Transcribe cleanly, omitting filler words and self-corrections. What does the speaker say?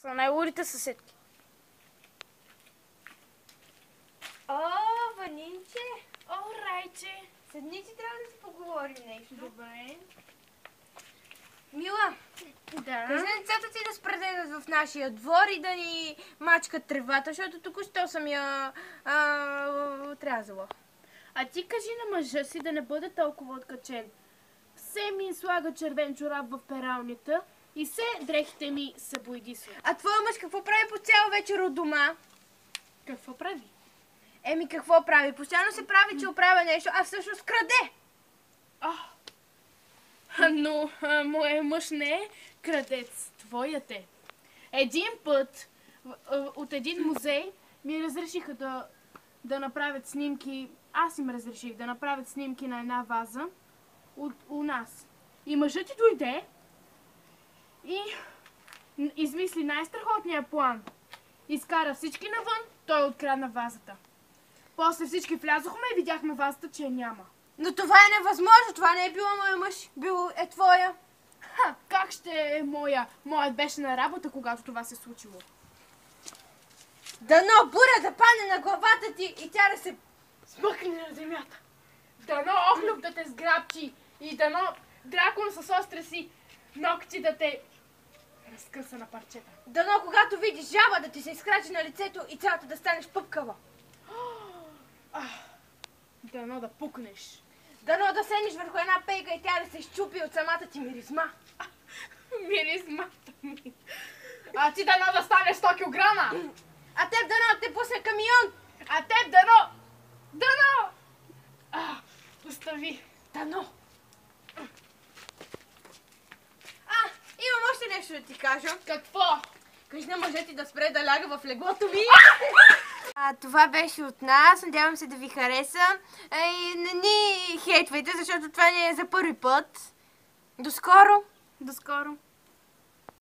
Са най-лудите съседки. О, Ванинче! О, Райче! Седни, че трябва да си поговорим нещо. Добре. Мила, Да. кажи на децата ти да спредадат в нашия двор и да ни мачкат тревата, защото току-що съм я отрязала. А ти кажи на мъжа си да не бъде толкова откачен. Все ми слага червен чорап в пералнята и все дрехите ми са бойдисо. А твоя мъж какво прави по цял вечер от дома? Какво прави? Еми какво прави? Постоянно се прави, че оправя нещо, а всъщност краде. Но моят мъж не е крадец, твоят е. Един път от един музей ми разрешиха да направят снимки, аз им разреших да направят снимки на една ваза у нас. И мъжът ти дойде и измисли най-страхотния план. Изкара всички навън, той открадна вазата. После всички влязохме и видяхме вазата, че я няма. Но това е невъзможно, това не е било моя мъж, бил е твоя. Как ще е моя? Моят беше на работа, когато това се случило. Дано буря да падне на главата ти и тя да се Смъкни на земята. Дано охлюб да те сграбчи и дано дракон с остри си ногти да те разкъса на парчета. Дано когато видиш жаба да ти се изкрачи на лицето и цялата да станеш пъпкава. Дано да пукнеш. Дано да седнеш върху една пейка и тя да се изчупи от самата ти миризма. Миризмата ми. А ти дано да станеш 100 килограма. А теб дано те пусне камион. А теб дано. Дано. Остави. Дано. Имам още нещо да ти кажа. Какво? Кажи на мъжа ти да спре да ляга в леглото ми. Това беше от нас. Надявам се да ви хареса. И не ни хейтвайте, защото това не е за първи път. До скоро! До скоро.